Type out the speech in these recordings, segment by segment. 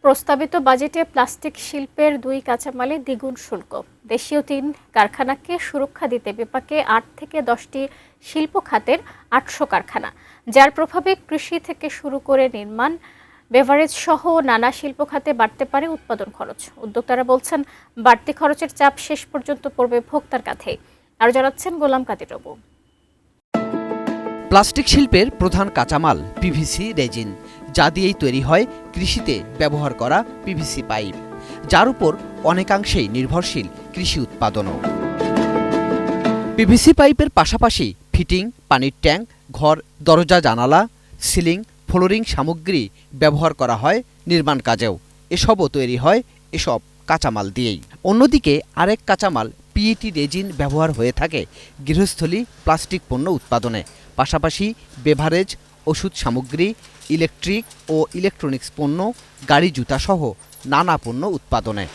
প্রস্তাবিত বাজেটে প্লাস্টিক শিল্পের 2 কাঁচামালে দ্বিগুণ শুল্ক। দেশীয় 3 কারখানাকে সুরক্ষা দিতে বিপাকে 8 থেকে 10টি শিল্প খাতের 800 কারখানা, যার প্রভাবে কৃষি থেকে শুরু করে নির্মাণ, বেভারেজ সহ নানা শিল্প খাতে বাড়তে পারে উৎপাদন খরচ। উদ্যোক্তারা বলছেন, বাড়তি খরচের চাপ শেষ পর্যন্ত পড়বে ভোক্তার কাঁধেই। আরও জানাচ্ছেন গোলাম কাদির রবু। প্লাস্টিক শিল্পের প্রধান কাঁচামাল পিভিসি রেজিন, যা দিয়েই তৈরি হয় কৃষিতে ব্যবহার করা পিভিসি পাইপ, যার উপর অনেকাংশেই নির্ভরশীল কৃষি উৎপাদনও। পিভিসি পাইপের পাশাপাশি ফিটিং, পানির ট্যাঙ্ক, ঘর দরজা জানালা, সিলিং, ফ্লোরিং সামগ্রী ব্যবহার করা হয় নির্মাণ কাজেও। এসবও তৈরি হয় এসব কাঁচামাল দিয়েই। অন্যদিকে আরেক কাঁচামাল পিইটি রেজিন ব্যবহার হয়ে থাকে গৃহস্থলী প্লাস্টিক পণ্য উৎপাদনে, পাশাপাশি বেভারেজ, ওষুধ সামগ্রী, ইলেকট্রিক ও ইলেকট্রনিক্স পণ্য, গাড়ি জুতা সহ নানা পণ্য উৎপাদনে।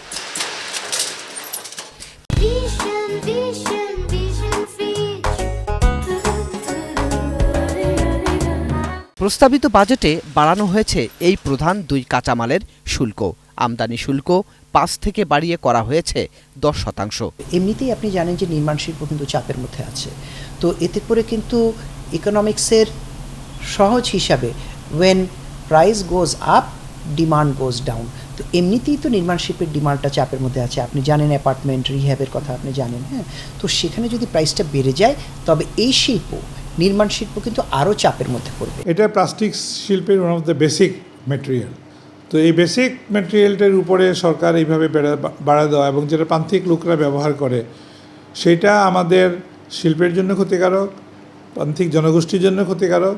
প্রস্তাবিত বাজেটে বাড়ানো হয়েছে এই প্রধান 2 কাঁচামালের শুল্ক। আমদানি শুল্ক 5 থেকে বাড়িয়ে করা হয়েছে 10%। এমনিতেই আপনি জানেন যে নির্মাণ শিল্প কিন্তু চাপের মধ্যে আছে, তো এতে করে কিন্তু ইকোনমিক্সের সহজ হিসাবে when price goes up demand goes down, তো এমনিতেই তো নির্মাণ শিল্পের ডিমান্ডটা চাপের মধ্যে আছে। আপনি জানেন অ্যাপার্টমেন্ট রিহ্যাবের কথা আপনি জানেন, হ্যাঁ, তো সেখানে যদি প্রাইসটা বেড়ে যায় তবে এই শিল্প নির্মাণ শিল্প কিন্তু আরও চাপের মধ্যে পড়বে। এটা প্লাস্টিক শিল্পের one of the basic material. তো এই বেসিক ম্যাটেরিয়ালটার উপরে সরকার এইভাবে বাড়া দেওয়া এবং যেটা প্রান্তিক লোকরা ব্যবহার করে, সেটা আমাদের শিল্পের জন্য ক্ষতিকারক, প্রান্তিক জনগোষ্ঠীর জন্য ক্ষতিকারক,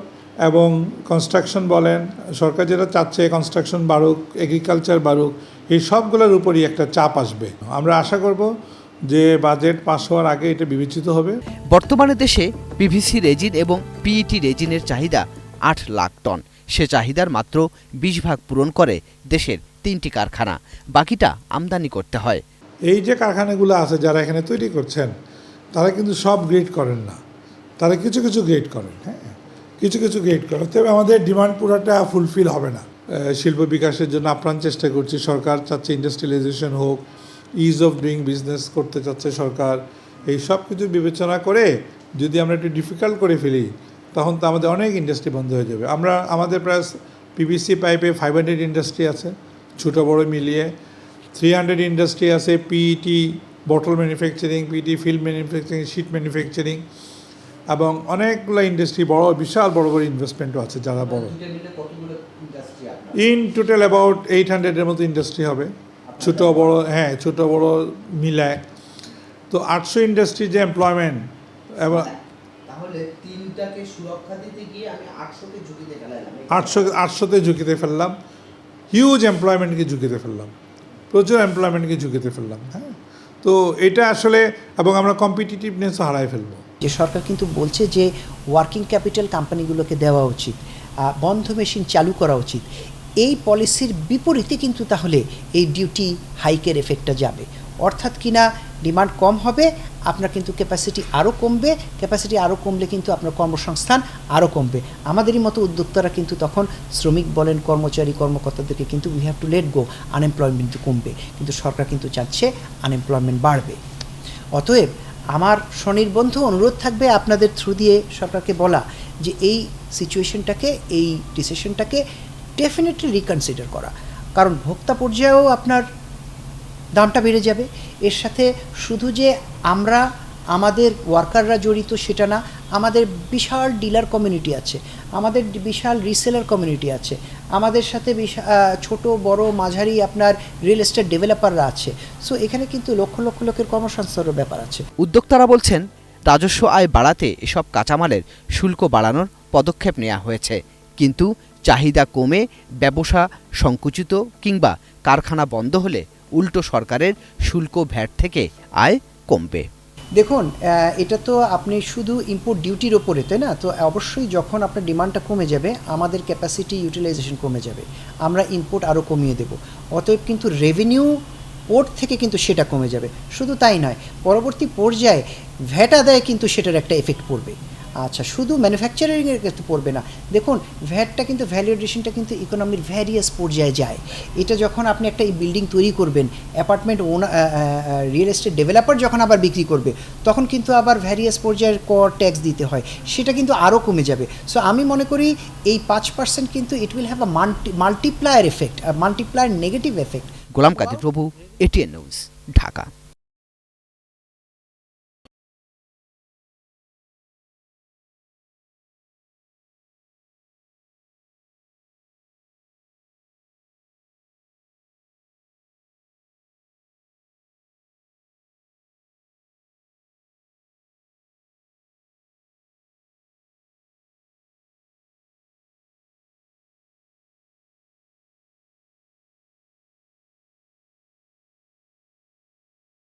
এবং কনস্ট্রাকশন বলেন, সরকার যেটা চাচ্ছে কনস্ট্রাকশন বাড়ুক, এগ্রিকালচার বাড়ুক, এই সবগুলোর উপরই একটা চাপ আসবে। আমরা আশা করব যে বাজেট পাস হওয়ার আগে এটা বিবেচিত হবে। বর্তমানে দেশে পিভিসি রেজিন এবং পিইটি রেজিনের চাহিদা 8 লাখ টন। সে চাহিদার মাত্র 20 ভাগ পূরণ করে দেশের 3টি কারখানা, বাকিটা আমদানি করতে হয়। এই যে কারখানাগুলো আছে যারা এখানে তৈরি করছেন, তারা কিন্তু সব গ্রেড করেন না, তারা কিছু কিছু গ্রেড করেন, হ্যাঁ, কিছু কিছু গ্রেড করেন। তবে আমাদের ডিমান্ড পুরোটা ফুলফিল হবে না। শিল্প বিকাশের জন্য আপ্রাণ চেষ্টা করছি। সরকার চাচ্ছে ইন্ডাস্ট্রিয়ালাইজেশন হোক, ইজ অফ ডুইং বিজনেস করতে চাচ্ছে সরকার। এই সব কিছু বিবেচনা করে যদি আমরা একটু ডিফিকাল্ট করে ফেলি, তখন তো আমাদের অনেক ইন্ডাস্ট্রি বন্ধ হয়ে যাবে। আমাদের প্রায় পিভিসি পাইপে 500 ইন্ডাস্ট্রি আছে, ছোটো বড় মিলিয়ে 300 ইন্ডাস্ট্রি আছে। PET bottle manufacturing, PET film manufacturing, sheet manufacturing, এবং অনেকগুলো ইন্ডাস্ট্রি, বড় বিশাল বড় বড় ইনভেস্টমেন্টও আছে যারা বড়। ইন টোটাল অ্যাবাউট 800-এর মতো ইন্ডাস্ট্রি হবে, ছোটো বড়, হ্যাঁ, ছোটো বড় মিলায়। তো 800 ইন্ডাস্ট্রি যে এমপ্লয়মেন্ট, এবং 800-তে ঝুঁকিতে ফেললাম, হিউজ এমপ্লয়মেন্টকে ঝুঁকিতে ফেললাম, প্রচুর এমপ্লয়মেন্টকে ঝুঁকিতে ফেললাম, হ্যাঁ। তো এটা আসলে, এবং আমরা কম্পিটিটিভনেসও হারাই ফেলবো। যে সরকার কিন্তু বলছে যে ওয়ার্কিং ক্যাপিটাল কোম্পানিগুলোকে দেওয়া উচিত, বন্ধ মেশিন চালু করা উচিত। এই পলিসির বিপরীতে কিন্তু তাহলে এই ডিউটি হাইকের এফেক্টটা যাবে, অর্থাৎ কিনা ডিমান্ড কম হবে, আপনার কিন্তু ক্যাপাসিটি আরও কমবে, ক্যাপাসিটি আরও কমলে কিন্তু আপনার কর্মসংস্থান আরও কমবে। আমাদেরই মতো উদ্যোক্তারা কিন্তু তখন শ্রমিক বলেন, কর্মচারী কর্মকর্তাদেরকে কিন্তু we have to let go, unemployment কমবে, কিন্তু সরকার কিন্তু চাচ্ছে আনএমপ্লয়মেন্ট বাড়বে। অতএব আমার স্বনির্বন্ধ অনুরোধ থাকবে আপনাদের থ্রু দিয়ে সরকারকে বলা যে এই সিচুয়েশনটাকে, এই ডিসিশনটাকে ডেফিনেটলি রিকনসিডার করা, কারণ ভোক্তা পর্যায়েও আপনার দামটা বেড়ে যাবে। এর সাথে শুধু যে আমাদের ওয়ার্কাররা জড়িত সেটা না, আমাদের বিশাল ডিলার কমিউনিটি আছে, আমাদের বিশাল রিসেলার কমিউনিটি আছে, আমাদের সাথে ছোট বড় মাঝারি আপনার রিয়েল এস্টেট ডেভেলপাররা আছে। সো এখানে কিন্তু লক্ষ লক্ষ লোকের কর্মসংস্থানের ব্যাপার আছে। উদ্যোক্তারা বলছেন, রাজস্ব আয় বাড়াতে এসব কাঁচামালের শুল্ক বাড়ানোর পদক্ষেপ নেওয়া হয়েছে, কিন্তু চাহিদা কমে ব্যবসা সংকুচিত কিংবা কারখানা বন্ধ হলে উল্টো সরকারের শুল্ক ভ্যাট থেকে আয় কমবে। দেখুন, এটা তো আপনি শুধু ইম্পোর্ট ডিউটির ওপরে, তাই না? তো অবশ্যই যখন আপনার ডিমান্ডটা কমে যাবে, আমাদের ক্যাপাসিটি ইউটিলাইজেশন কমে যাবে, আমরা ইম্পোর্ট আরও কমিয়ে দেব। অতএব কিন্তু রেভিনিউ পোর্ট থেকে কিন্তু সেটা কমে যাবে। শুধু তাই নয়, পরবর্তী পর্যায়ে ভ্যাট আদায়ে কিন্তু সেটার একটা এফেক্ট পড়বে। আচ্ছা, শুধু ম্যানুফ্যাকচারিংয়ের ক্ষেত্রে পড়বে না। দেখুন, ভ্যাটটা কিন্তু ভ্যালু এডিশনটা কিন্তু ইকোনমির ভ্যারিয়াস পর্যায়ে যায়। এটা যখন আপনি একটা এই বিল্ডিং তৈরি করবেন, অ্যাপার্টমেন্ট ওনার রিয়েল এস্টেট ডেভেলপার যখন আবার বিক্রি করবে, তখন কিন্তু আবার ভ্যারিয়াস পর্যায়ের কর ট্যাক্স দিতে হয়, সেটা কিন্তু আরও কমে যাবে। সো আমি মনে করি এই 5% কিন্তু it will have a multiplier effect, multiplier negative effect. Golam Kader প্রভু, এটিএন নিউজ, ঢাকা।